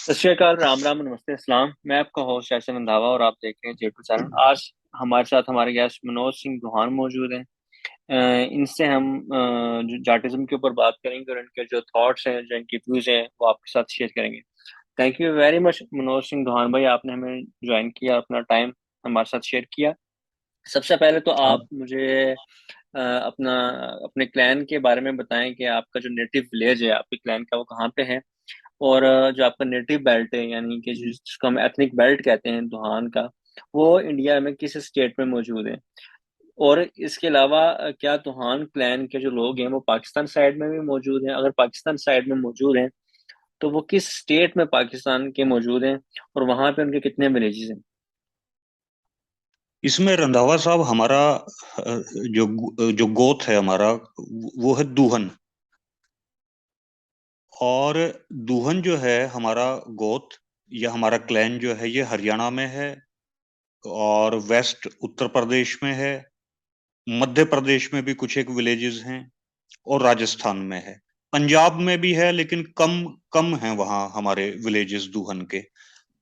सत श्री अकाल, राम राम, नमस्ते, इस्लाम। मैं आपका होस्ट ऐसे रंधावा और आप देख रहे हैं जेटू चैनल। आज हमारे साथ हमारे गेस्ट मनोज सिंह दोहान मौजूद हैं। इनसे हम जो जाटिज्म के ऊपर बात करेंगे और इनके जो थॉट्स हैं, जो इनकी व्यूज हैं, वो आपके साथ शेयर करेंगे। Thank you very much Manoj Singh दोहान भाई, आपने हमें ज्वाइन किया, अपना टाइम हमारे साथ शेयर किया। सबसे पहले तो आप आप मुझे अपना अपने क्लैन के बारे में बताएं कि आपका जो नेटिव विलेज है आपके क्लैन का, वो कहाँ पे है। और जो आपका नेटिव बेल्ट है, यानी कि जिसको हम एथनिक बेल्ट कहते हैं दुहान का, वो इंडिया में किस स्टेट में मौजूद है। और इसके अलावा क्या दुहान क्लैन के जो लोग हैं वो पाकिस्तान साइड में भी मौजूद हैं? अगर पाकिस्तान साइड में मौजूद हैं तो वो किस स्टेट में पाकिस्तान के मौजूद हैं, और वहां पे उनके कितने विलेजेस हैं? इसमें रंधावा साहब हमारा जो जो गोत्र है हमारा वो है दूहन। और दूहन जो है हमारा गोत्र या हमारा क्लैन जो है ये हरियाणा में है, और वेस्ट उत्तर प्रदेश में है, मध्य प्रदेश में भी कुछ एक विलेजेस हैं, और राजस्थान में है। पंजाब में भी है लेकिन कम कम है वहाँ हमारे विलेजेस दूहन के।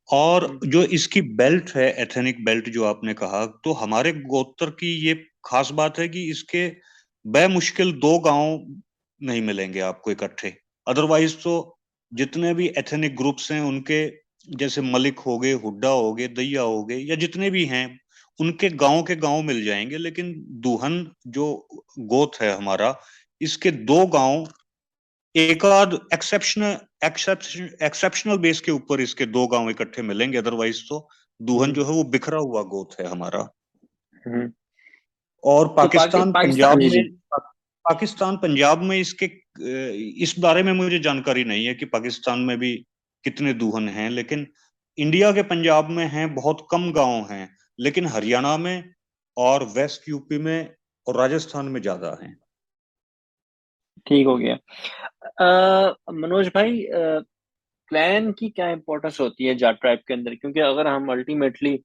और हम्म। जो इसकी बेल्ट है, एथनिक बेल्ट जो आपने कहा, तो हमारे गोत्र की ये खास बात है कि इसके बेमुश्किल दो गांव नहीं मिलेंगे आपको इकट्ठे। अदरवाइज तो जितने भी एथनिक ग्रुप्स हैं उनके, जैसे मलिक हो गए, हुड्डा हो गए, दैया हो गए, या जितने भी हैं, उनके गांव के गांव मिल जाएंगे। लेकिन दुहन जो गोत्र है हमारा, इसके दो गांव एक आध एक्सेप्शनल बेस के ऊपर इसके दो गांव इकट्ठे मिलेंगे। अदरवाइज तो दूहन हम्म। जो है वो बिखरा हुआ गोत है हमारा। हम्म। और तो पाकिस्तान, जी जी। पाकिस्तान पंजाब में इसके इस बारे में मुझे जानकारी नहीं है कि पाकिस्तान में भी कितने दूहन हैं। लेकिन इंडिया के पंजाब में हैं, बहुत कम गांव हैं। लेकिन हरियाणा में और वेस्ट यूपी में और राजस्थान में ज्यादा हैं। ठीक हो गया। मनोज भाई, क्लैन की क्या इंपॉर्टेंस होती है जाट ट्राइब के अंदर? क्योंकि अगर हम अल्टीमेटली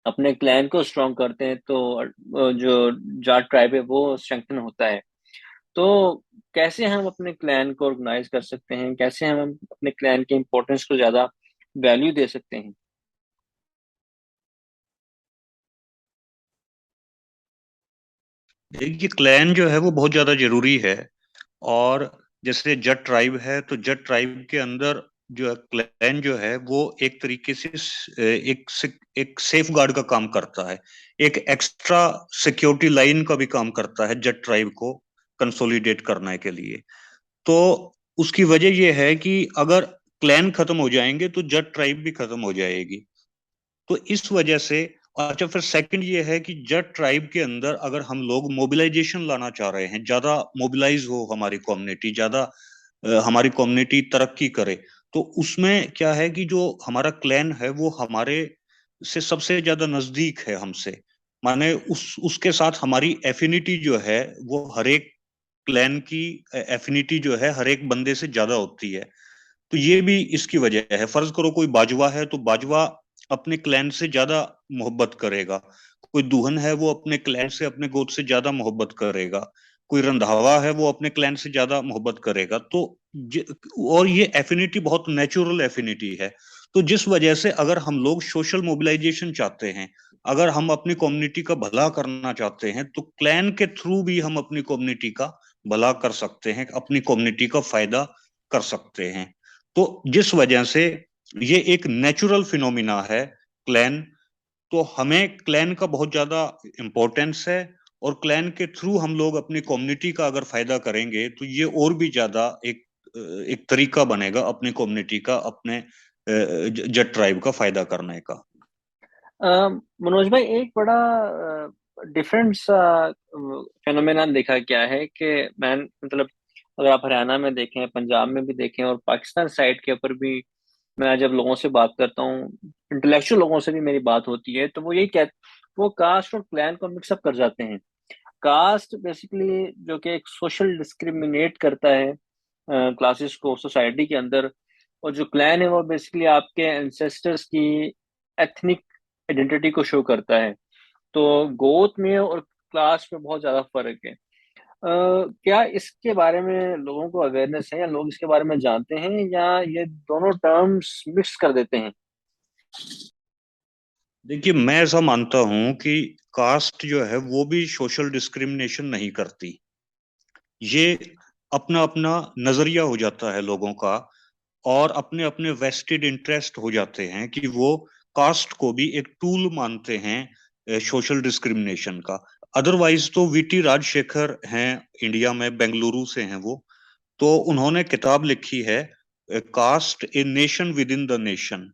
अपने क्लैन को स्ट्रॉन्ग करते हैं तो जो जाट ट्राइब है वो स्ट्रेंथन होता है। तो कैसे हम अपने क्लैन को ऑर्गेनाइज कर सकते हैं, कैसे हम अपने क्लैन के इंपॉर्टेंस को ज्यादा वैल्यू दे सकते हैं? ये क्लैन जो है वो बहुत ज्यादा जरूरी है। और जैसे जट ट्राइब है, तो जट ट्राइब के अंदर जो है क्लैन जो है वो एक तरीके से एक सेफ गार्ड का काम करता है, एक एक्स्ट्रा सिक्योरिटी लाइन का भी काम करता है जट ट्राइब को कंसोलिडेट करने के लिए। तो उसकी वजह यह है कि अगर क्लैन खत्म हो जाएंगे तो जट ट्राइब भी खत्म हो जाएगी। तो इस वजह से, अच्छा, फिर सेकंड ये है कि जट ट्राइब के अंदर अगर हम लोग मोबिलाइजेशन लाना चाह रहे हैं, ज्यादा मोबिलाइज हो हमारी कम्युनिटी, ज्यादा हमारी कम्युनिटी तरक्की करे, तो उसमें क्या है कि जो हमारा क्लैन है वो हमारे से सबसे ज्यादा नजदीक है हमसे। माने उसके साथ हमारी एफिनिटी जो है वो हर एक क्लैन की एफिनिटी जो है हर एक बंदे से ज्यादा होती है। तो ये भी इसकी वजह है। फर्ज करो कोई बाजवा है तो बाजवा अपने क्लैन से ज्यादा मोहब्बत करेगा। कोई दुल्हन है वो अपने क्लैन से, अपने गोद से ज्यादा मोहब्बत करेगा। कोई रंधावा है वो अपने क्लैन से ज्यादा मोहब्बत करेगा। तो ज- और ये एफिनिटी बहुत नेचुरल एफिनिटी है। तो जिस वजह से अगर हम लोग सोशल मोबिलाइजेशन चाहते हैं, अगर हम अपनी कम्युनिटी का भला करना चाहते हैं, तो क्लैन के थ्रू भी हम अपनी कम्युनिटी का भला कर सकते हैं, अपनी कम्युनिटी का फायदा कर सकते हैं। तो जिस वजह से ये एक नेचुरल फिनोमिना है क्लैन। तो हमें क्लैन का बहुत ज्यादा इम्पोर्टेंस है। और क्लैन के थ्रू हम लोग अपनी कम्युनिटी का अगर फायदा करेंगे तो ये और भी ज्यादा एक तरीका बनेगा अपनी कम्युनिटी का, अपने जट ट्राइब का फायदा करने का। मनोज भाई, एक बड़ा डिफरेंट सा फेनोमेना देखा गया है कि मैं मतलब, अगर आप हरियाणा में देखें, पंजाब में भी देखें, और पाकिस्तान साइड के ऊपर भी मैं जब लोगों से बात करता हूँ, इंटेलेक्चुअल लोगों से भी मेरी बात होती है, तो वो यही कह वो कास्ट और क्लैन को मिक्सअप कर जाते हैं। कास्ट बेसिकली जो कि एक सोशल डिस्क्रिमिनेट करता है क्लासेस को सोसाइटी के अंदर, और जो क्लैन है वो बेसिकली आपके एंसेस्टर्स की एथनिक आइडेंटिटी को शो करता है। तो गोत में और क्लास में बहुत ज्यादा फर्क है। क्या इसके बारे में लोगों को अवेयरनेस है, या लोग इसके बारे में जानते हैं, या ये दोनों टर्म्स मिक्स कर देते हैं? देखिए, मैं ऐसा मानता हूं कि कास्ट जो है वो भी सोशल डिस्क्रिमिनेशन नहीं करती। ये अपना अपना नजरिया हो जाता है लोगों का, और अपने अपने वेस्टेड इंटरेस्ट हो जाते हैं कि वो कास्ट को भी एक टूल मानते हैं सोशल डिस्क्रिमिनेशन का। अदरवाइज तो वीटी राजशेखर हैं, इंडिया में बेंगलुरु से हैं वो। तो उन्होंने किताब लिखी है, caste a nation within the nation.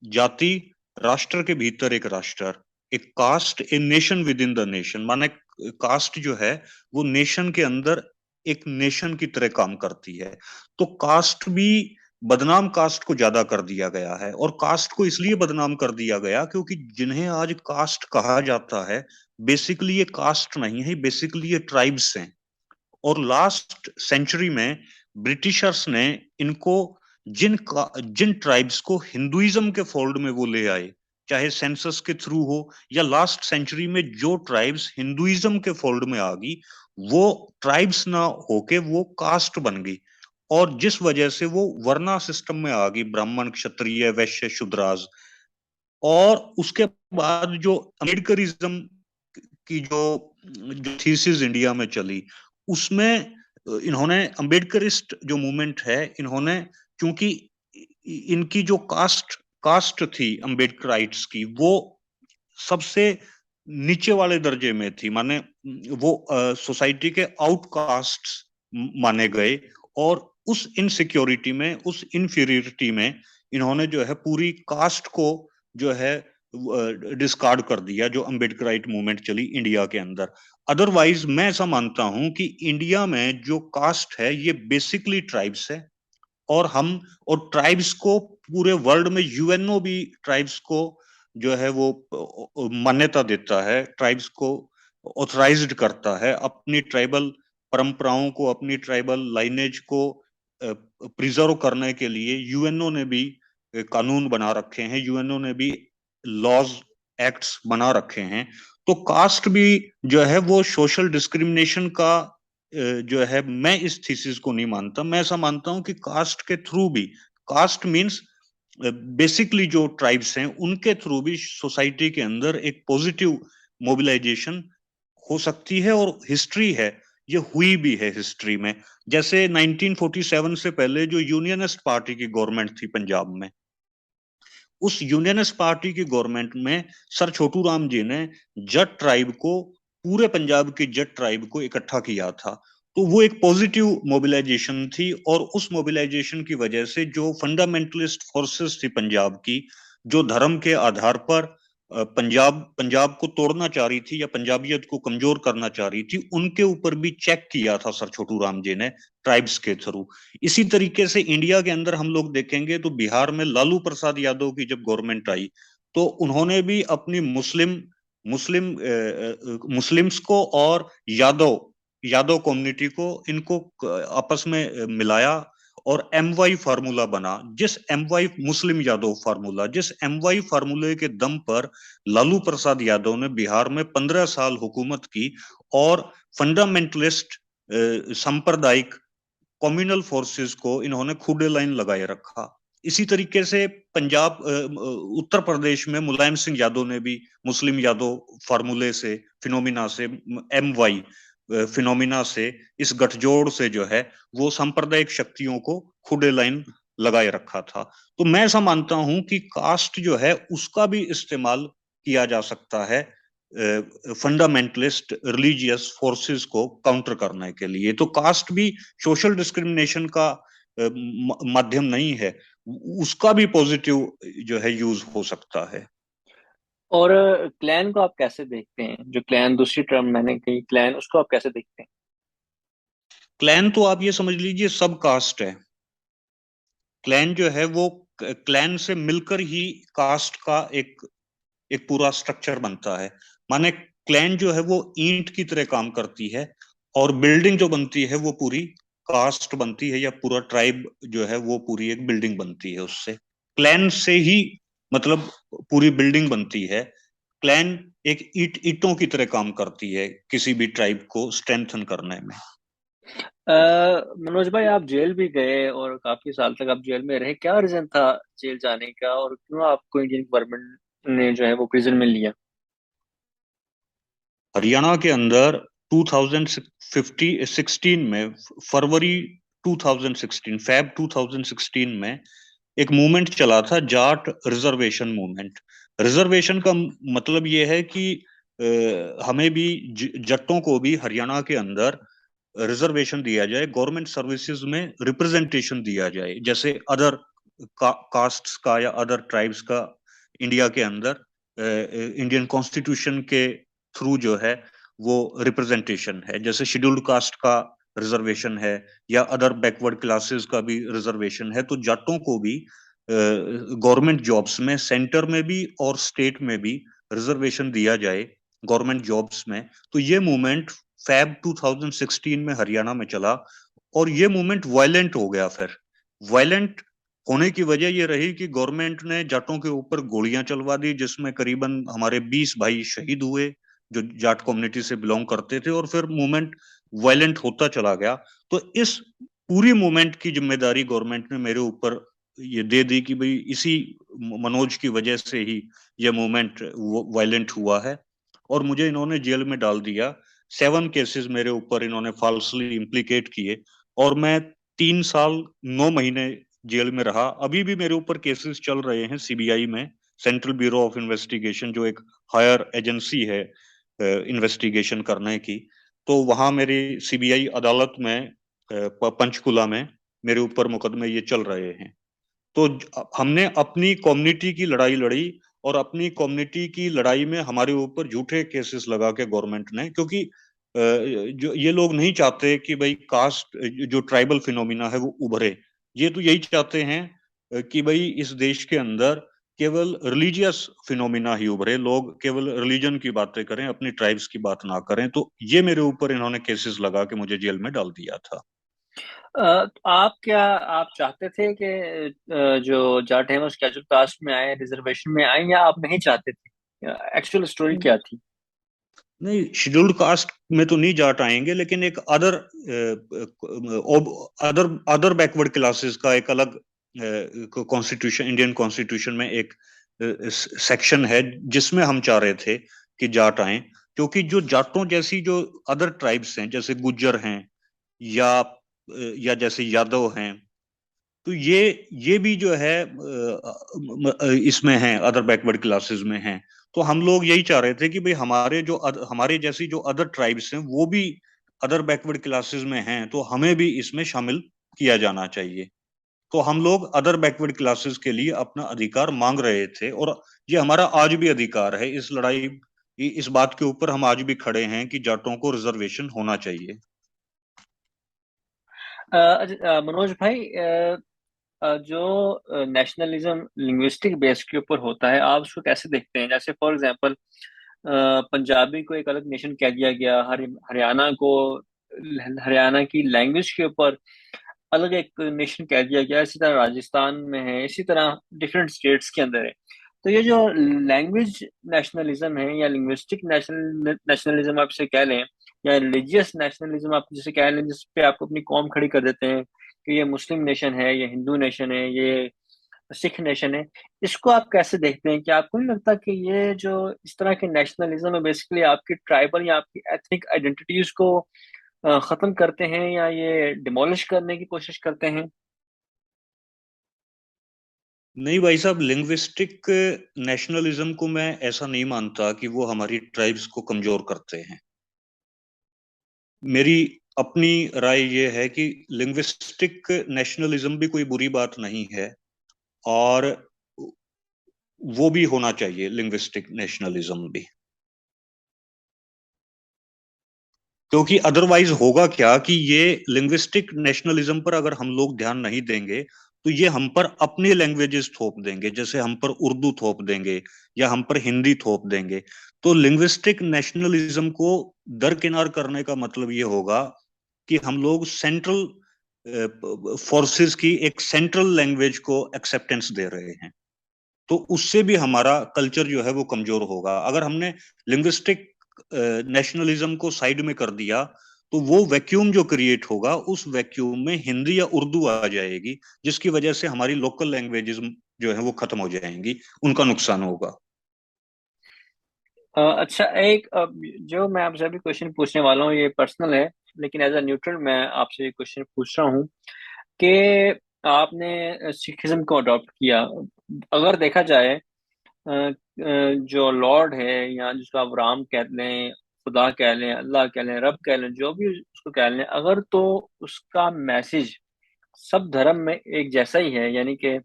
जाति राष्ट्र के भीतर एक राष्ट्र, एक caste a nation within the nation, माने कास्ट जो है वो नेशन के अंदर एक नेशन की तरह काम करती है। तो कास्ट भी बदनाम कास्ट को ज्यादा कर दिया गया है, और कास्ट को इसलिए बदनाम कर दिया गया क्योंकि जिन्हें आज कास्ट कहा जाता है, बेसिकली ये कास्ट नहीं है, बेसिकली ये ट्राइब्स हैं। और लास्ट सेंचुरी में ब्रिटिशर्स ने इनको जिन ट्राइब्स को हिंदुइज्म के फोल्ड में वो ले आए, चाहे सेंसस के थ्रू हो, या लास्ट सेंचुरी में जो ट्राइब्स हिंदुइज्म के फोल्ड में आ गई, वो ट्राइब्स ना होके वो कास्ट बन गई। और जिस वजह से वो वर्ना सिस्टम में आ गई, ब्राह्मण क्षत्रिय वैश्य शूद्राज। और उसके बाद जो अम्बेडकरिज्म की जो थीसिस इंडिया में चली, उसमें इन्होंने अम्बेडकरिस्ट जो मूवमेंट है, इन्होंने, क्योंकि इनकी जो कास्ट कास्ट थी अम्बेडकराइट्स की, वो सबसे नीचे वाले दर्जे में थी, माने वो सोसाइटी के आउटकास्ट माने गए। और उस इनसिक्योरिटी में, उस इंफीरियरिटी में इन्होंने जो है पूरी कास्ट को जो है डिस्कार्ड कर दिया, जो अम्बेडकराइट मूवमेंट चली इंडिया के अंदर। अदरवाइज मैं ऐसा मानता हूं कि इंडिया में जो कास्ट है ये बेसिकली ट्राइब्स है। और हम, और ट्राइब्स को पूरे वर्ल्ड में यूएनओ भी ट्राइब्स को जो है वो मान्यता देता है, ट्राइब्स को ऑथराइज्ड करता है अपनी ट्राइबल परंपराओं को, अपनी ट्राइबल लाइनेज को प्रिजर्व करने के लिए। यूएनओ ने भी कानून बना रखे हैं, यूएनओ ने भी लॉज एक्ट्स बना रखे हैं। तो कास्ट भी जो है वो सोशल डिस्क्रिमिनेशन का जो है, मैं इस थीसिस को नहीं मानता। मैं ऐसा मानता हूं कि कास्ट के थ्रू भी, कास्ट मींस बेसिकली जो ट्राइब्स हैं उनके थ्रू भी सोसाइटी के अंदर एक पॉजिटिव मोबिलाइजेशन हो सकती है। और हिस्ट्री है, ये हुई भी है हिस्ट्री में। जैसे 1947 से पहले जो यूनियनिस्ट पार्टी की गवर्नमेंट थी पंजाब में, उस यूनियनिस्ट पार्टी की गवर्नमेंट में सर छोटू राम जी ने जट ट्राइब को, पूरे पंजाब की जट ट्राइब को इकट्ठा किया था। तो वो एक पॉजिटिव मोबिलाइजेशन थी, और उस मोबिलाइजेशन की वजह से जो फंडामेंटलिस्ट फोर्सेस थी पंजाब की, जो धर्म के आधार पर पंजाब पंजाब को तोड़ना चाह रही थी या पंजाबियत को कमजोर करना चाह रही थी, उनके ऊपर भी चेक किया था सर छोटू राम जी ने ट्राइब्स के थ्रू। इसी तरीके से इंडिया के अंदर हम लोग देखेंगे तो बिहार में लालू प्रसाद यादव की जब गवर्नमेंट आई, तो उन्होंने भी अपनी मुस्लिम मुस्लिम मुस्लिम्स को और यादव यादव कम्युनिटी को, इनको आपस में मिलाया, और एम वाई फार्मूला बना। जिस एम वाई मुस्लिम यादव फार्मूला, जिस एम वाई फार्मूले के दम पर लालू प्रसाद यादव ने बिहार में 15 साल हुकूमत की, और फंडामेंटलिस्ट सांप्रदायिक कम्युनल फोर्सेस को इन्होंने खुदे लाइन लगाए रखा। इसी तरीके से पंजाब उत्तर प्रदेश में मुलायम सिंह यादव ने भी मुस्लिम यादव फार्मूले से, फिनोमिना से, एम वाई फिनोमिना से, इस गठजोड़ से जो है वो सांप्रदायिक शक्तियों को खुदे लाइन लगाए रखा था। तो मैं ऐसा मानता हूं कि कास्ट जो है उसका भी इस्तेमाल किया जा सकता है फंडामेंटलिस्ट रिलीजियस फोर्सेस को काउंटर करने के लिए। तो कास्ट भी सोशल डिस्क्रिमिनेशन का माध्यम नहीं है, उसका भी पॉजिटिव जो है यूज हो सकता है। और क्लैन को आप कैसे देखते हैं? जो क्लैन, दूसरी टर्म मैंने कही क्लैन, उसको आप कैसे देखते हैं? क्लैन तो आप ये समझ लीजिए सब कास्ट है। क्लैन जो है वो क्लैन से मिलकर ही कास्ट का एक पूरा स्ट्रक्चर बनता है। माने क्लैन जो है वो ईंट की तरह काम करती है, और बिल्डिंग जो बनती है वो पूरी कास्ट बनती है, या पूरा ट्राइब जो है वो पूरी एक बिल्डिंग बनती है उससे। क्लैन से ही मतलब पूरी बिल्डिंग बनती है। क्लैन एक ईटों की तरह काम करती है किसी भी ट्राइब को स्ट्रेंथन करने में। मनोज भाई, आप जेल भी गए और काफी साल तक आप जेल में रहे, क्या रीजन था जेल जाने का, और क्यों आपको इंडियन गवर्नमेंट ने जो है वो प्रिजन में लिया? हरियाणा के अंदर 2016 में, फरवरी 2016, फैब 2016 में एक मूवमेंट चला था, जाट रिजर्वेशन मूवमेंट। रिजर्वेशन का मतलब ये है कि हमें भी, जट्टों को भी हरियाणा के अंदर रिजर्वेशन दिया जाए, गवर्नमेंट सर्विसेज में रिप्रेजेंटेशन दिया जाए, जैसे अदर कास्ट्स का या अदर ट्राइब्स का इंडिया के अंदर इंडियन कॉन्स्टिट्यूशन के थ्रू जो है वो रिप्रेजेंटेशन है। जैसे शेड्यूल्ड कास्ट का रिजर्वेशन है या अदर बैकवर्ड क्लासेस का भी रिजर्वेशन है, तो जाटों को भी गवर्नमेंट जॉब्स में, सेंटर में भी और स्टेट में भी रिजर्वेशन दिया जाए गवर्नमेंट जॉब्स में। तो ये मूवमेंट फैब 2016 में हरियाणा में चला, और ये मूवमेंट वायलेंट हो गया। फिर वायलेंट होने की वजह यह रही कि गवर्नमेंट ने जाटों के ऊपर गोलियां चलवा दी, जिसमें करीबन हमारे 20 भाई शहीद हुए जो जाट कम्युनिटी से बिलोंग करते थे, और फिर मूवमेंट वायलेंट होता चला गया। तो इस पूरी मूवमेंट की जिम्मेदारी गवर्नमेंट ने मेरे ऊपर ये दे दी कि भाई इसी मनोज की वजह से ही ये मूवमेंट वायलेंट हुआ है, और मुझे इन्होंने जेल में डाल दिया। 7 केसेस मेरे ऊपर इन्होंने फॉल्सली इम्प्लीकेट किए, और मैं 3 साल 9 महीने जेल में रहा। अभी भी मेरे ऊपर केसेस चल रहे हैं सीबीआई में, सेंट्रल ब्यूरो ऑफ इन्वेस्टिगेशन, जो एक हायर एजेंसी है इन्वेस्टिगेशन करने की। तो वहां मेरी सीबीआई अदालत में, पंचकुला में, मेरे ऊपर मुकदमे ये चल रहे हैं। तो हमने अपनी कम्युनिटी की लड़ाई लड़ी, और अपनी कम्युनिटी की लड़ाई में हमारे ऊपर झूठे केसेस लगा के गवर्नमेंट ने, क्योंकि जो ये लोग नहीं चाहते कि भाई कास्ट, जो ट्राइबल फिनोमिना है वो उभरे। ये तो यही चाहते हैं कि भाई इस देश के अंदर केवल रिलीजियस फिनोमिना ही उभरे, लोग केवल रिलीजन की बातें करें, अपनी ट्राइब्स की बात ना करें। तो ये मेरे ऊपर इन्होंने केसेस लगा के मुझे जेल में डाल दिया था। आप चाहते थे कि जो जाट है वो स्केड्यूल कास्ट में आए, रिजर्वेशन में आए, या आप नहीं चाहते थे? एक्चुअल स्टोरी क्या थी? नहीं, शेड्यूल्ड कास्ट में तो नहीं जाट आएंगे, लेकिन एक other other other backward classes का एक अलग कॉन्स्टिट्यूशन, इंडियन कॉन्स्टिट्यूशन में एक सेक्शन है जिसमें हम चाह रहे थे कि जाट आए। क्योंकि जो जाटों जैसी जो अदर ट्राइब्स हैं, जैसे गुज्जर हैं या जैसे यादव हैं, तो ये भी जो है इसमें है, अदर बैकवर्ड क्लासेस में हैं। तो हम लोग यही चाह रहे थे कि भाई हमारे जैसी जो अदर ट्राइब्स हैं वो भी अदर बैकवर्ड क्लासेस में हैं, तो हमें भी इसमें शामिल किया जाना चाहिए। तो हम लोग अदर बैकवर्ड क्लासेस के लिए अपना अधिकार मांग रहे थे, और ये हमारा आज भी अधिकार है। इस लड़ाई, इस बात के ऊपर हम आज भी खड़े हैं कि जाटों को रिजर्वेशन होना चाहिए। मनोज भाई, जो नेशनलिज्म लिंग्विस्टिक बेस के ऊपर होता है, आप उसको कैसे देखते हैं? जैसे फॉर एग्जांपल, पंजाबी को एक अलग नेशन कह दिया गया, हरियाणा को हरियाणा की लैंग्वेज के ऊपर अलग एक नेशन कह दिया गया, इसी तरह राजस्थान में है, इसी तरह डिफरेंट स्टेट्स के अंदर है। तो ये जो लैंग्वेज नेशनलिज्म है, या लिंग्विस्टिक नेशनलिज्म आप इसे कह लें, या रिलीजियस नेशनलिज्म आप जिसे कह लें, जिस पे आप अपनी कौम खड़ी कर देते हैं कि ये मुस्लिम नेशन है, ये हिंदू नेशन है, ये सिख नेशन है, इसको आप कैसे देखते हैं? कि आपको नहीं लगता कि ये जो इस तरह के नेशनलिज्म है बेसिकली आपकी ट्राइबल या आपकी एथनिक आइडेंटिटीज को खत्म करते हैं, या ये डिमोलिश करने की कोशिश करते हैं? नहीं भाई साहब, लिंग्विस्टिक नेशनलिज्म को मैं ऐसा नहीं मानता कि वो हमारी ट्राइब्स को कमजोर करते हैं। मेरी अपनी राय ये है कि लिंग्विस्टिक नेशनलिज्म भी कोई बुरी बात नहीं है, और वो भी होना चाहिए, लिंग्विस्टिक नेशनलिज्म भी। क्योंकि अदरवाइज होगा क्या कि ये लिंग्विस्टिक नेशनलिज्म पर अगर हम लोग ध्यान नहीं देंगे, तो ये हम पर अपनी लैंग्वेजेस थोप देंगे, जैसे हम पर उर्दू थोप देंगे या हम पर हिंदी थोप देंगे। तो लिंग्विस्टिक नेशनलिज्म को दरकिनार करने का मतलब ये होगा कि हम लोग सेंट्रल फोर्सेस की एक सेंट्रल लैंग्वेज को एक्सेप्टेंस दे रहे हैं। तो उससे भी हमारा कल्चर जो है वो कमजोर होगा। अगर हमने लिंग्विस्टिक नेशनलिज्म को साइड में कर दिया तो वो वैक्यूम जो क्रिएट होगा, उस वैक्यूम में हिंदी या उर्दू आ जाएगी, जिसकी वजह से हमारी लोकल लैंग्वेजेस जो है वो खत्म हो जाएंगी, उनका नुकसान होगा। अच्छा, एक जो मैं आपसे अभी क्वेश्चन पूछने वाला हूँ ये पर्सनल है, लेकिन एज अ न्यूट्रल मैं आपसे ये क्वेश्चन पूछ रहा हूँ कि आपने सिखिज्म को अडॉप्ट किया। अगर देखा जाए जो लॉर्ड है या जिसको आप राम कह लें, खुदा कह लें, अल्लाह कह लें, रब कह लें, जो भी उसको कह लें, अगर तो उसका मैसेज सब धर्म में एक जैसा ही है, यानी कि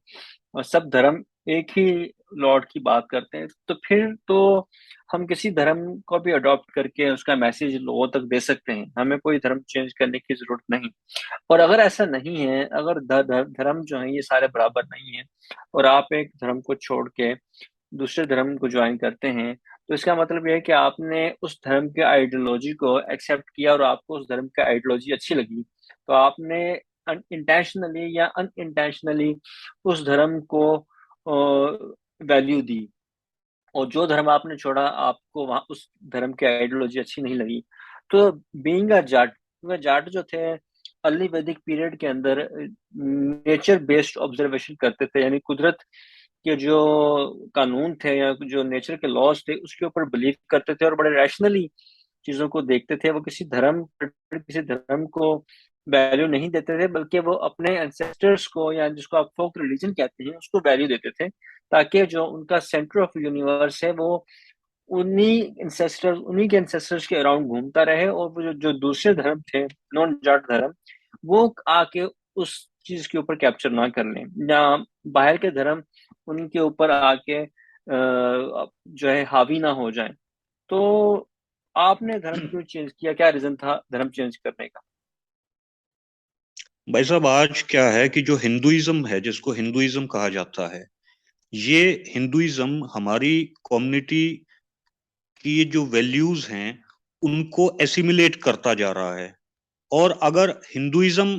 सब धर्म एक ही लॉर्ड की बात करते हैं, तो फिर तो हम किसी धर्म को भी अडॉप्ट करके उसका मैसेज लोगों तक दे सकते हैं, हमें कोई धर्म चेंज करने की जरूरत नहीं। और अगर ऐसा नहीं है, अगर धर्म जो है ये सारे बराबर नहीं है, और आप एक धर्म को छोड़ के दूसरे धर्म को ज्वाइन करते हैं, तो इसका मतलब यह है कि आपने उस धर्म के आइडियोलॉजी को एक्सेप्ट किया और आपको उस धर्म की आइडियोलॉजी अच्छी लगी, तो आपने इंटेंशनली या अनइंटेंशनली उस धर्म को वैल्यू दी। और जो धर्म आपने छोड़ा, आपको वहां उस धर्म की आइडियोलॉजी अच्छी नहीं लगी। तो बीइंग अ जाट, वह जाट जो थे अर्ली वैदिक पीरियड के अंदर नेचर बेस्ड ऑब्जर्वेशन करते थे, यानी कुदरत के जो कानून थे या जो नेचर के लॉज थे उसके ऊपर बिलीव करते थे और बड़े रैशनली चीजों को देखते थे। वो किसी धर्म को वैल्यू नहीं देते थे, बल्कि वो अपने एंसेस्टर्स को, या जिसको आप फोक रिलीजन कहते हैं, उसको वैल्यू देते थे, ताकि जो उनका सेंटर ऑफ यूनिवर्स है वो उन्हीं के एंसेस्टर्स के अराउंड घूमता रहे, और वो जो दूसरे धर्म थे, नॉन जाट धर्म, वो आके उस चीज के ऊपर कैप्चर ना कर लें, या बाहर के धर्म उनके ऊपर आके जो है हावी ना हो जाए। तो आपने धर्म क्यों चेंज किया, क्या रीजन था धर्म चेंज करने का? भाई साहब, आज क्या है कि जो हिंदुइज्म है, जिसको हिंदुइज्म कहा जाता है, ये हिंदुइज्म हमारी कम्युनिटी की ये जो वैल्यूज हैं उनको एसिमिलेट करता जा रहा है। और अगर हिंदुइज्म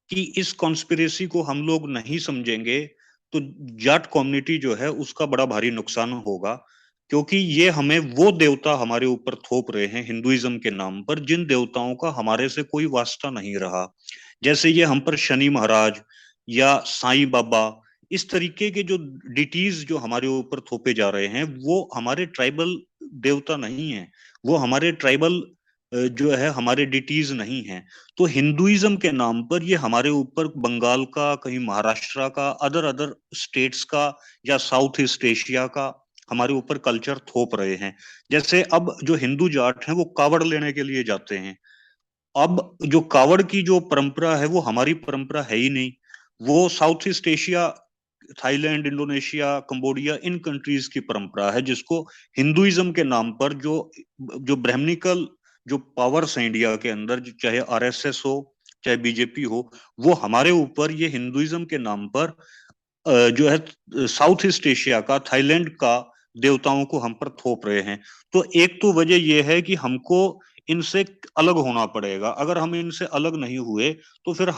की इस कॉन्स्पिरेसी को हम लोग नहीं समझेंगे तो जाट कम्युनिटी जो है उसका बड़ा भारी नुकसान होगा। क्योंकि ये हमें वो देवता हमारे ऊपर थोप रहे हैं हिंदुइज्म के नाम पर, जिन देवताओं का हमारे से कोई वास्ता नहीं रहा। जैसे ये हम पर शनि महाराज या साईं बाबा, इस तरीके के जो डिटीज जो हमारे ऊपर थोपे जा रहे हैं, वो हमारे ट्राइबल देवता नहीं है, वो हमारे ट्राइबल जो है हमारे डिटीज नहीं है। तो हिंदुइज्म के नाम पर ये हमारे ऊपर बंगाल का, कहीं महाराष्ट्र का, अदर अदर स्टेट्स का या साउथ ईस्ट एशिया का हमारे ऊपर कल्चर थोप रहे हैं। जैसे अब जो हिंदू जाट हैं वो कावड़ लेने के लिए जाते हैं। अब जो कावड़ की जो परंपरा है वो हमारी परंपरा है ही नहीं, वो South East Asia, Thailand, Indonesia, Cambodia, इन कंट्रीज की परंपरा है, जिसको हिंदुइज्म के नाम पर जो जो ब्राह्मणिकल जो पावर्स हैं इंडिया के अंदर, चाहे आरएसएस हो चाहे बीजेपी हो, वो हमारे ऊपर ये हिंदुइज्म के नाम पर जो है साउथ ईस्ट एशिया का, थाईलैंड का देवताओं को हम पर थोप रहे हैं। तो एक तो वजह यह है कि हमको इनसे अलग होना पड़ेगा। अगर हम इनसे अलग नहीं हुए तो फिर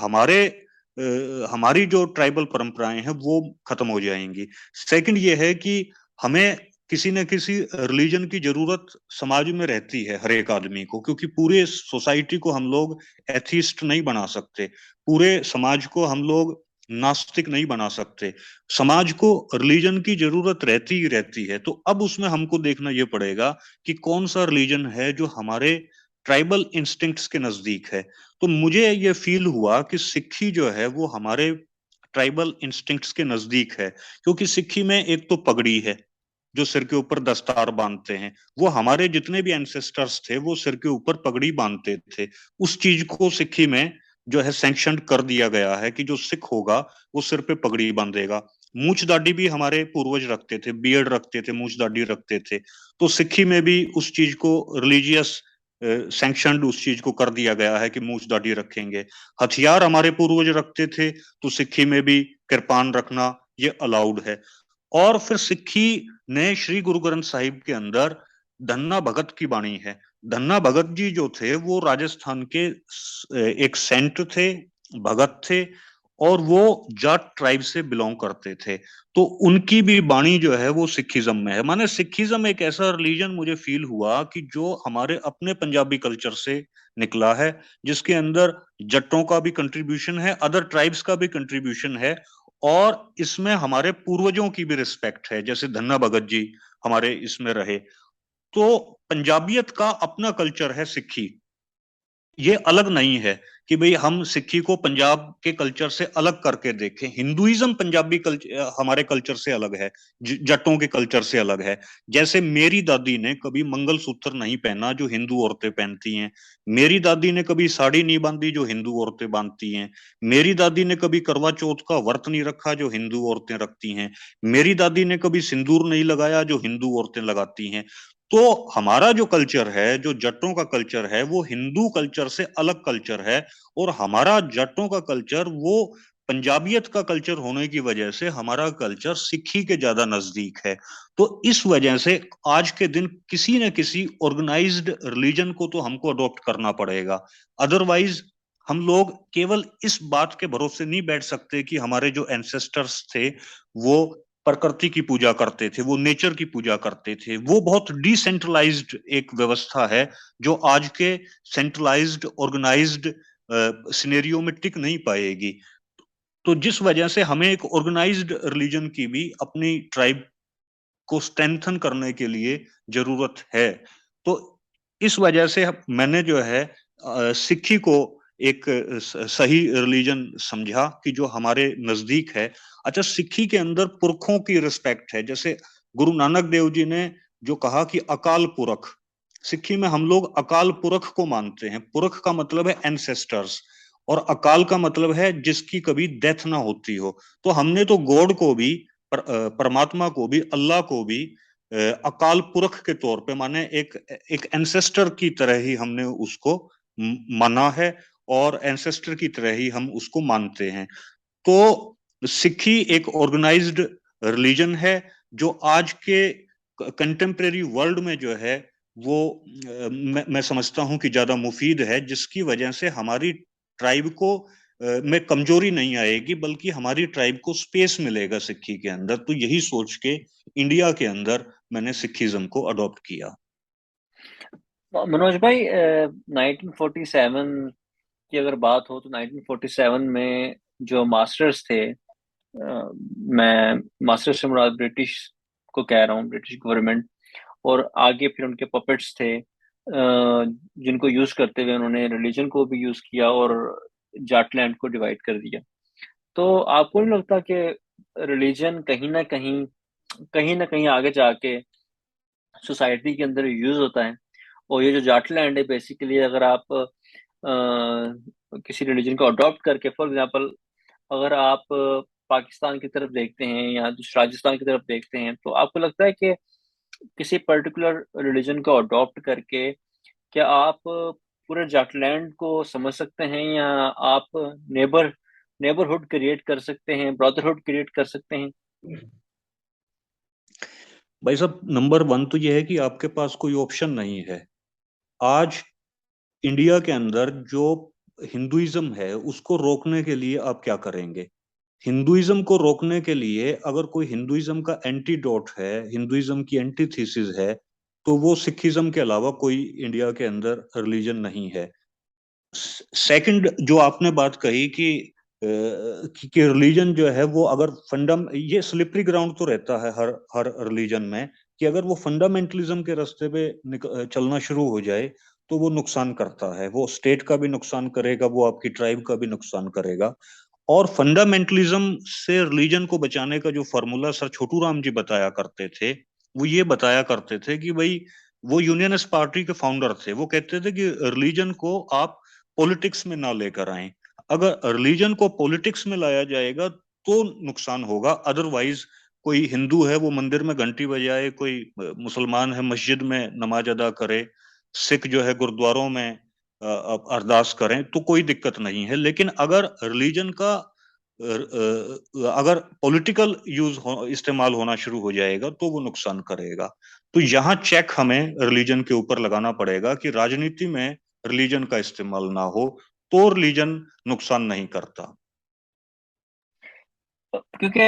हमारी जो ट्राइबल परंपराएं हैं वो खत्म हो जाएंगी। सेकंड ये है कि हमें किसी न किसी रिलीजन की जरूरत समाज में रहती है हर एक आदमी को, क्योंकि पूरे सोसाइटी को हम लोग एथिस्ट नहीं बना सकते, पूरे समाज को हम लोग नास्तिक नहीं बना सकते। समाज को रिलीजन की जरूरत रहती ही रहती है। तो अब उसमें हमको देखना यह पड़ेगा कि कौन सा रिलीजन है जो हमारे ट्राइबल इंस्टिंक्ट्स के नजदीक है। तो मुझे ये फील हुआ कि सिक्खी जो है वो हमारे ट्राइबल इंस्टिंक्ट्स के नजदीक है, क्योंकि सिक्खी में एक तो पगड़ी है, जो सिर के ऊपर दस्तार बांधते हैं, वो हमारे जितने भी एंसेस्टर्स थे वो सिर के ऊपर पगड़ी बांधते थे। उस चीज को सिक्खी में जो है सैंक्शन कर दिया गया है कि जो सिख होगा वो सिर पे पगड़ी बांधेगा। मूछ दाढ़ी भी हमारे पूर्वज रखते थे, बियर्ड रखते थे, मूछ दाढ़ी रखते थे। तो सिक्खी में भी उस चीज को रिलीजियस सैंक्शनड उस चीज को कर दिया गया है कि मूछ दाढ़ी रखेंगे। हथियार हमारे पूर्वज रखते थे, तो सिक्खी में भी कृपान रखना ये अलाउड है। और फिर सिक्खी ने श्री गुरु ग्रंथ साहिब के अंदर धन्ना भगत की बाणी है। धन्ना भगत जी जो थे वो राजस्थान के एक सेंट थे, भगत थे, और वो जाट ट्राइब से बिलोंग करते थे। तो उनकी भी वाणी जो है वो सिखिज्म में है। माने सिखिज्म एक ऐसा रिलीजन मुझे फील हुआ कि जो हमारे अपने पंजाबी कल्चर से निकला है, जिसके अंदर जट्टों का भी कंट्रीब्यूशन है, अदर ट्राइब्स का भी कंट्रीब्यूशन है, और इसमें हमारे पूर्वजों की भी रिस्पेक्ट है, जैसे धन्ना भगत जी हमारे इसमें रहे। तो पंजाबियत का अपना कल्चर है सिक्खी, ये अलग नहीं है कि भाई हम सिक्खी को पंजाब के कल्चर से अलग करके देखें। हिंदुइज्म पंजाबी कल्चर हमारे कल्चर से अलग है, जट्टों के कल्चर से अलग है। जैसे मेरी दादी ने कभी मंगलसूत्र नहीं पहना जो हिंदू औरतें पहनती हैं, मेरी दादी ने कभी साड़ी नहीं बांधी जो हिंदू औरतें बांधती हैं, मेरी दादी ने कभी करवा चौथ का व्रत नहीं रखा जो हिंदू औरतें रखती हैं, मेरी दादी ने कभी सिंदूर नहीं लगाया जो हिंदू औरतें लगाती हैं। तो हमारा जो कल्चर है, जो जट्टों का कल्चर है, वो हिंदू कल्चर से अलग कल्चर है। और हमारा जट्टों का कल्चर वो पंजाबियत का कल्चर होने की वजह से हमारा कल्चर सिक्खी के ज्यादा नजदीक है। तो इस वजह से आज के दिन किसी न किसी ऑर्गेनाइज्ड रिलीजन को तो हमको अडॉप्ट करना पड़ेगा। अदरवाइज हम लोग केवल इस बात के भरोसे नहीं बैठ सकते कि हमारे जो एंसेस्टर्स थे वो प्रकृति की पूजा करते थे, वो नेचर की पूजा करते थे। वो बहुत डिसेंट्रलाइज्ड एक व्यवस्था है जो आज के सेंट्रलाइज्ड ऑर्गेनाइज्ड सिनेरियो में टिक नहीं पाएगी। तो जिस वजह से हमें एक ऑर्गेनाइज्ड रिलीजन की भी अपनी ट्राइब को स्ट्रेंथन करने के लिए जरूरत है। तो इस वजह से मैंने जो है सिक्खी को एक सही रिलीजन समझा कि जो हमारे नजदीक है। अच्छा, सिक्खी के अंदर पुरखों की रिस्पेक्ट है। जैसे गुरु नानक देव जी ने जो कहा कि अकाल पुरख, सिक्खी में हम लोग अकाल पुरख को मानते हैं। पुरख का मतलब है एंसेस्टर्स, और अकाल का मतलब है जिसकी कभी डेथ ना होती हो। तो हमने तो गॉड को भी, परमात्मा को भी, अल्लाह को भी अकाल पुरख के तौर पे माने, एक एक एंसेस्टर की तरह ही हमने उसको माना है, और एंसेस्टर की तरह ही हम उसको मानते हैं। तो सिक्खी एक ऑर्गेनाइज्ड रिलीजन है जो आज के कंटेम्प्रेरी वर्ल्ड में जो है वो मैं समझता हूं कि ज्यादा मुफीद है, जिसकी वजह से हमारी ट्राइब को में कमजोरी नहीं आएगी, बल्कि हमारी ट्राइब को स्पेस मिलेगा सिक्खी के अंदर। तो यही सोच के इंडिया के अंदर मैंने सिखिज्म को अडॉप्ट किया। मनोज भाई, 1947 की अगर बात हो तो 1947 में जो मास्टर्स थे, मैं मास्टर्स से मुराद ब्रिटिश को कह रहा हूँ, ब्रिटिश गवर्नमेंट, और आगे फिर उनके पपेट्स थे, जिनको यूज करते हुए उन्होंने रिलीजन को भी यूज किया और जाटलैंड को डिवाइड कर दिया। तो आपको नहीं लगता कि रिलीजन कहीं ना कहीं आगे जाके सोसाइटी के अंदर यूज होता है? और ये जो जाटलैंड है, बेसिकली अगर आप किसी रिलीजन को अडॉप्ट करके, फॉर एग्जांपल अगर आप पाकिस्तान की तरफ देखते हैं या राजस्थान की तरफ देखते हैं, तो आपको लगता है कि किसी पर्टिकुलर रिलीजन को अडॉप्ट करके क्या आप पूरे जाटलैंड को समझ सकते हैं, या आप नेबरहुड क्रिएट कर सकते हैं, ब्रदरहुड क्रिएट कर सकते हैं? भाई साहब, नंबर वन तो यह है कि आपके पास कोई ऑप्शन नहीं है। आज इंडिया के अंदर जो हिंदुइज्म है उसको रोकने के लिए आप क्या करेंगे? हिंदुइज्म को रोकने के लिए अगर कोई हिंदुइज्म का एंटीडोट है, हिंदुइज्म की एंटीथीसिस है, तो वो सिखिज्म के अलावा कोई इंडिया के अंदर रिलीजन नहीं है। सेकंड, जो आपने बात कही कि रिलीजन जो है वो अगर फंडम ये स्लिपरी ग्राउंड तो रहता है हर हर रिलीजन में, कि अगर वो फंडामेंटलिज्म के रास्ते पे चलना शुरू हो जाए तो वो नुकसान करता है। वो स्टेट का भी नुकसान करेगा, वो आपकी ट्राइब का भी नुकसान करेगा। और फंडामेंटलिज्म से रिलीजन को बचाने का जो फॉर्मूला सर छोटू राम जी बताया करते थे, वो ये बताया करते थे कि भाई, वो यूनियनिस्ट पार्टी के फाउंडर थे, वो कहते थे कि रिलीजन को आप पॉलिटिक्स में ना लेकर आए। अगर रिलीजन को पॉलिटिक्स में लाया जाएगा तो नुकसान होगा। अदरवाइज कोई हिंदू है वो मंदिर में घंटी बजाए, कोई मुसलमान है मस्जिद में नमाज अदा करे, सिख जो है गुरुद्वारों में अरदास करें, तो कोई दिक्कत नहीं है। लेकिन अगर रिलीजन का अगर पॉलिटिकल इस्तेमाल होना शुरू हो जाएगा तो वो नुकसान करेगा। तो यहाँ चेक हमें रिलीजन के ऊपर लगाना पड़ेगा कि राजनीति में रिलीजन का इस्तेमाल ना हो, तो रिलीजन नुकसान नहीं करता। क्योंकि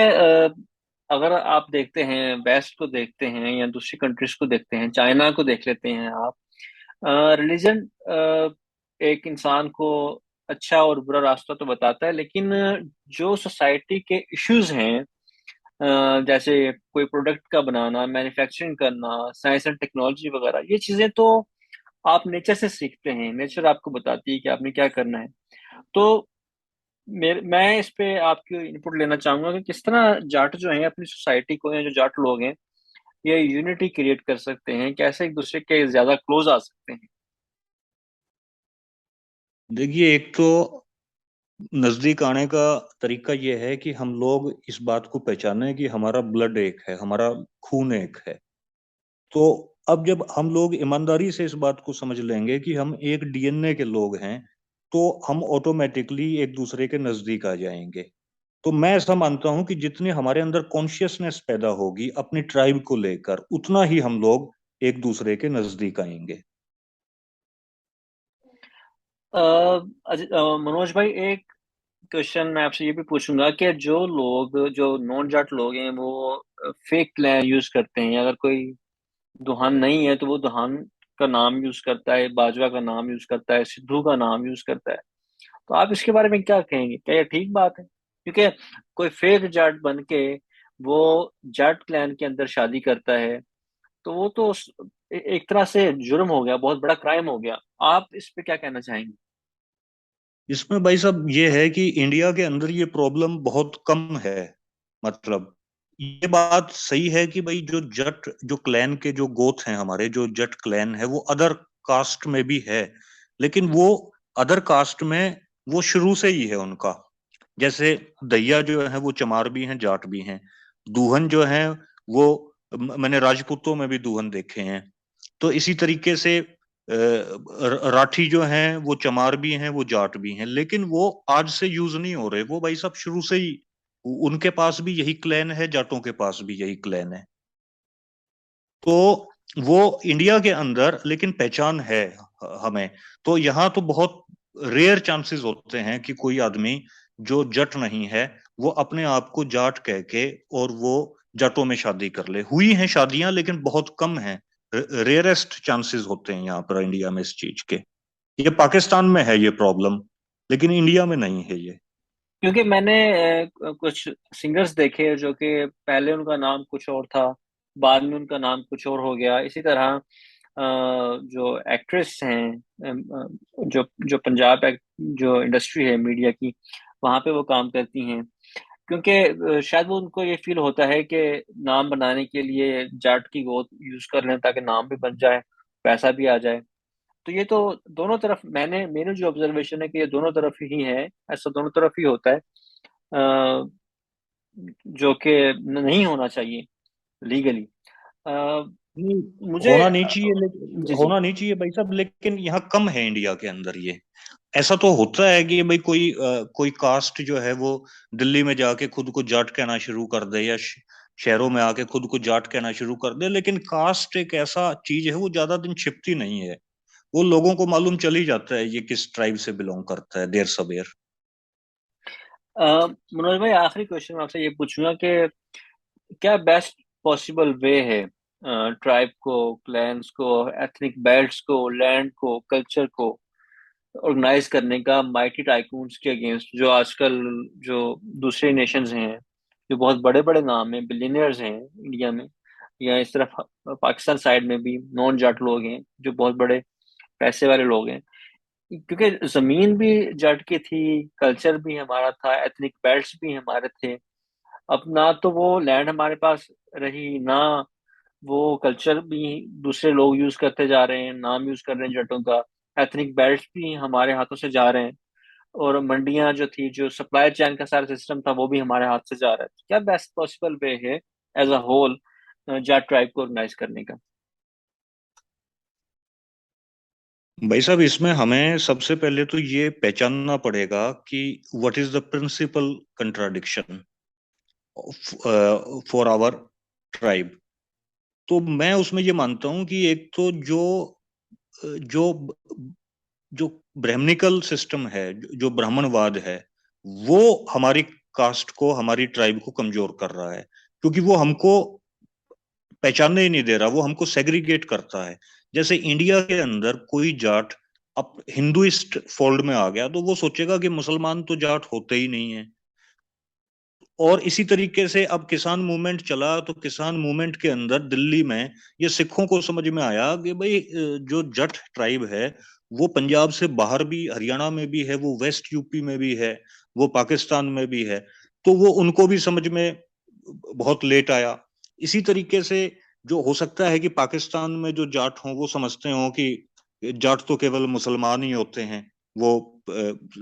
अगर आप देखते हैं, वेस्ट को देखते हैं या दूसरी कंट्रीज को देखते हैं, चाइना को देख लेते हैं आप, रिलीजन एक इंसान को अच्छा और बुरा रास्ता तो बताता है, लेकिन जो सोसाइटी के इश्यूज हैं, जैसे कोई प्रोडक्ट का बनाना, मैन्युफैक्चरिंग करना, साइंस एंड टेक्नोलॉजी वगैरह, ये चीजें तो आप नेचर से सीखते हैं, नेचर आपको बताती है कि आपने क्या करना है। तो मैं इस पे आपकी इनपुट लेना चाहूंगा कि किस तरह जाट जो है अपनी सोसाइटी को, या जो जाट लोग हैं, ये यूनिटी क्रिएट कर सकते हैं, कैसे एक दूसरे के ज्यादा क्लोज आ सकते हैं। देखिए, एक तो नजदीक आने का तरीका ये है कि हम लोग इस बात को पहचाने कि हमारा ब्लड एक है, हमारा खून एक है। तो अब जब हम लोग ईमानदारी से इस बात को समझ लेंगे कि हम एक डीएनए के लोग हैं, तो हम ऑटोमेटिकली एक दूसरे के नजदीक आ जाएंगे। तो मैं ऐसा मानता हूं कि जितनी हमारे अंदर कॉन्शियसनेस पैदा होगी अपनी ट्राइब को लेकर, उतना ही हम लोग एक दूसरे के नजदीक आएंगे। मनोज भाई, एक क्वेश्चन मैं आपसे ये भी पूछूंगा कि जो लोग, जो नॉन जाट लोग हैं, वो फेक क्लैन यूज करते हैं। अगर कोई दुहान नहीं है तो वो दुहान का नाम यूज करता है, बाजवा का नाम यूज करता है, सिद्धू का नाम यूज करता है। तो आप इसके बारे में क्या कहेंगे? क्या ये ठीक बात है? क्योंकि कोई फेक जाट बन के वो जाट क्लैन के अंदर शादी करता है, तो वो तो एक तरह से जुर्म हो गया, बहुत बड़ा क्राइम हो गया। आप इस पे क्या कहना चाहेंगे? इसमें भाई साहब ये है कि इंडिया के अंदर ये प्रॉब्लम बहुत कम है। मतलब ये बात सही है कि भाई जो जट, जो क्लैन के जो गोथ हैं, हमारे जो जट क्लैन है वो अदर कास्ट में भी है। लेकिन वो अदर कास्ट में वो शुरू से ही है उनका। जैसे दैया जो है वो चमार भी हैं, जाट भी हैं। दूहन जो है वो मैंने राजपूतों में भी दूहन देखे हैं। तो इसी तरीके से राठी जो हैं वो चमार भी हैं, वो जाट भी हैं। लेकिन वो आज से यूज नहीं हो रहे, वो भाई सब शुरू से ही उनके पास भी यही क्लैन है, जाटों के पास भी यही क्लैन है। तो वो इंडिया के अंदर लेकिन पहचान है हमें। तो यहाँ तो बहुत रेयर चांसेस होते हैं कि कोई आदमी जो जट नहीं है वो अपने आप को जाट कह के और वो जाटों में शादी कर ले। हुई हैं शादियां लेकिन बहुत कम हैं। रेयरेस्ट चांसेस होते हैं यहाँ पर इंडिया में इस चीज के। ये पाकिस्तान में है ये प्रॉब्लम, लेकिन इंडिया में नहीं है ये। क्योंकि मैंने कुछ सिंगर्स देखे जो कि पहले उनका नाम कुछ और था, बाद में उनका नाम कुछ और हो गया। इसी तरह जो एक्ट्रेस हैं, जो जो पंजाब जो इंडस्ट्री है मीडिया की, वहां पे वो काम करती हैं। क्योंकि शायद वो उनको ये फील होता है कि नाम बनाने के लिए जाट की गोद यूज कर लें ताकि नाम भी बन जाए, पैसा भी आ जाए। तो ये तो दोनों तरफ, मैंने मेरे जो ऑब्जर्वेशन है कि ये दोनों तरफ ही है, ऐसा दोनों तरफ ही होता है। अ, जो कि नहीं होना चाहिए लीगली। नहीं, मुझे होना नहीं चाहिए, लेकिन जी जी। होना नहीं चाहिए भाई साहब, लेकिन यहाँ कम है इंडिया के अंदर ये। ऐसा तो होता है कि भाई कोई कास्ट जो है वो दिल्ली में जाके खुद को जाट कहना शुरू कर दे, या शहरों में आके खुद को जाट कहना शुरू कर दे। लेकिन कास्ट एक ऐसा चीज है, वो ज्यादा दिन छिपती नहीं है। वो लोगों को मालूम चल ही जाता है ये किस ट्राइब से बिलोंग करता है, देर सबेर। मनोज भाई, आखिरी क्वेश्चन मैं आपसे ये पूछूंगा कि क्या बेस्ट पॉसिबल वे है ट्राइब को, क्लैंस को, एथनिक बेल्ट्स को, लैंड को, कल्चर को ऑर्गेनाइज करने का माइटी टाइकून्स के अगेंस्ट, जो आजकल जो दूसरे नेशंस हैं, जो बहुत बड़े बड़े नाम हैं, बिलियनियर्स हैं इंडिया में, या इस तरफ पाकिस्तान साइड में भी नॉन जाट लोग हैं जो बहुत बड़े पैसे वाले लोग हैं। क्योंकि जमीन भी जट की थी, कल्चर भी हमारा था, एथनिक बेल्ट्स भी हमारे थे। अब ना तो वो लैंड हमारे पास रही, ना वो कल्चर भी दूसरे लोग यूज करते जा रहे हैं, नाम यूज कर रहे हैं जटों का, एथनिक बेल्ट्स भी हमारे हाथों से जा रहे हैं, और मंडियां जो थी, जो सप्लाई चेन का सारा सिस्टम था, वो भी हमारे हाथ से जा रहा है। तो क्या बेस्ट पॉसिबल वे है as a whole Jat tribe को ऑर्गेनाइज करने का? भाई साहब, इसमें हमें सबसे पहले तो ये पहचानना पड़ेगा कि what is the principal contradiction for our tribe. तो मैं उसमें ये मानता हूँ कि एक तो जो जो ब्राह्मणिकल सिस्टम है, जो ब्राह्मणवाद है, वो हमारी कास्ट को, हमारी ट्राइब को कमजोर कर रहा है, क्योंकि वो हमको पहचानने ही नहीं दे रहा, वो हमको सेग्रीगेट करता है। जैसे इंडिया के अंदर कोई जाट अब हिंदुइस्ट फोल्ड में आ गया तो वो सोचेगा कि मुसलमान तो जाट होते ही नहीं है। और इसी तरीके से अब किसान मूवमेंट चला, तो किसान मूवमेंट के अंदर दिल्ली में ये सिखों को समझ में आया कि भाई जो जट ट्राइब है वो पंजाब से बाहर भी, हरियाणा में भी है, वो वेस्ट यूपी में भी है, वो पाकिस्तान में भी है। तो वो उनको भी समझ में बहुत लेट आया। इसी तरीके से जो हो सकता है कि पाकिस्तान में जो जाट हों वो समझते हों कि जाट तो केवल मुसलमान ही होते हैं, वो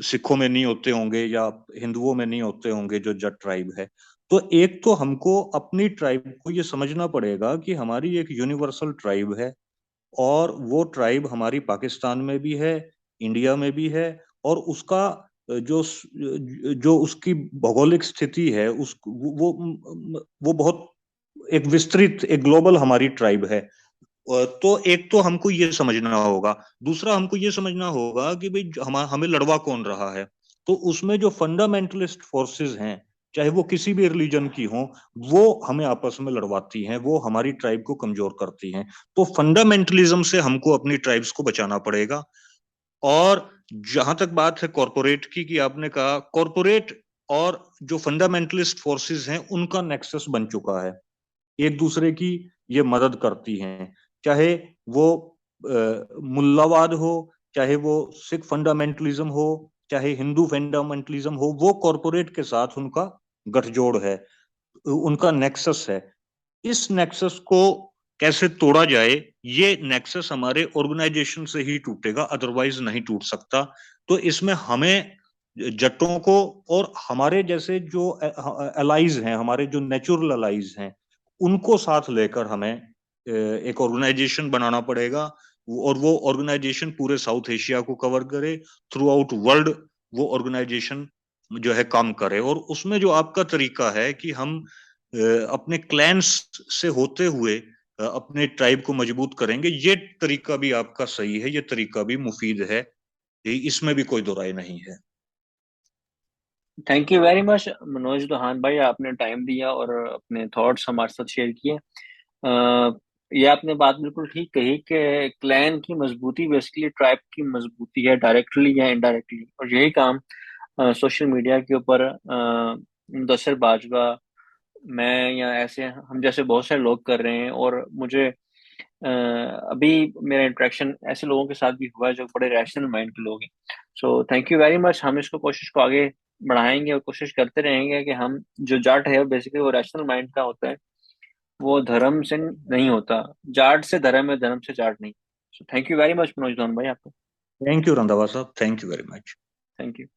सिखों में नहीं होते होंगे या हिंदुओं में नहीं होते होंगे जो जट ट्राइब है। तो एक तो हमको अपनी ट्राइब को ये समझना पड़ेगा कि हमारी एक यूनिवर्सल ट्राइब है, और वो ट्राइब हमारी पाकिस्तान में भी है, इंडिया में भी है, और उसका जो जो उसकी भौगोलिक स्थिति है उस वो बहुत एक विस्तृत, एक ग्लोबल हमारी ट्राइब है। तो एक तो हमको ये समझना होगा। दूसरा हमको ये समझना होगा कि भाई हमें लड़वा कौन रहा है। तो उसमें जो फंडामेंटलिस्ट फोर्सेस हैं, चाहे वो किसी भी रिलीजन की हों, वो हमें आपस में लड़वाती हैं, वो हमारी ट्राइब को कमजोर करती हैं। तो फंडामेंटलिज्म से हमको अपनी ट्राइब्स को बचाना पड़ेगा। और जहां तक बात है कॉरपोरेट की, कि आपने कहा कॉरपोरेट और जो फंडामेंटलिस्ट फोर्सेस हैं उनका नेक्सस बन चुका है, एक दूसरे की ये मदद करती हैं। चाहे वो मुल्लावाद हो, चाहे वो सिख फंडामेंटलिज्म हो, चाहे हिंदू फंडामेंटलिज्म हो, वो कॉरपोरेट के साथ उनका गठजोड़ है, उनका नेक्सस है। इस नेक्सस को कैसे तोड़ा जाए, ये नेक्सस हमारे ऑर्गेनाइजेशन से ही टूटेगा, अदरवाइज नहीं टूट सकता। तो इसमें हमें जट्टों को और हमारे जैसे जो अलाइज हैं, हमारे जो नेचुरल अलाइज हैं, उनको साथ लेकर हमें एक ऑर्गेनाइजेशन बनाना पड़ेगा। और वो ऑर्गेनाइजेशन पूरे साउथ एशिया को कवर करे, थ्रू आउट वर्ल्ड वो ऑर्गेनाइजेशन जो है काम करे। और उसमें जो आपका तरीका है कि हम अपने क्लैंस से होते हुए अपने ट्राइब को मजबूत करेंगे, ये तरीका भी आपका सही है, ये तरीका भी मुफीद है, इसमें भी कोई दो राय नहीं है। Thank you very much Manoj दोहान भाई, आपने टाइम दिया और अपने थॉट्स हमारे साथ शेयर किए। ये आपने बात बिल्कुल ठीक कही कि क्लैन की मजबूती बेसिकली ट्राइब की मजबूती है, डायरेक्टली या इनडायरेक्टली। और यही काम सोशल मीडिया के ऊपर मुदस्सिर बाजवा, मैं या ऐसे हम जैसे बहुत सारे लोग कर रहे हैं। और मुझे अभी मेरा इंटरेक्शन ऐसे लोगों के साथ भी हुआ है जो बड़े रैशनल माइंड के लोग हैं। So thank you very much. हम इसको कोशिश को आगे बढ़ाएंगे और कोशिश करते रहेंगे कि हम जो जाट है बेसिकली वो रैशनल माइंड का होता है, वो धर्म से नहीं होता। जाट से धर्म है, धर्म से जाट नहीं। So thank you very much Manoj धन भाई आपको। थैंक यू रंधावा साहब, thank you very much. Thank you.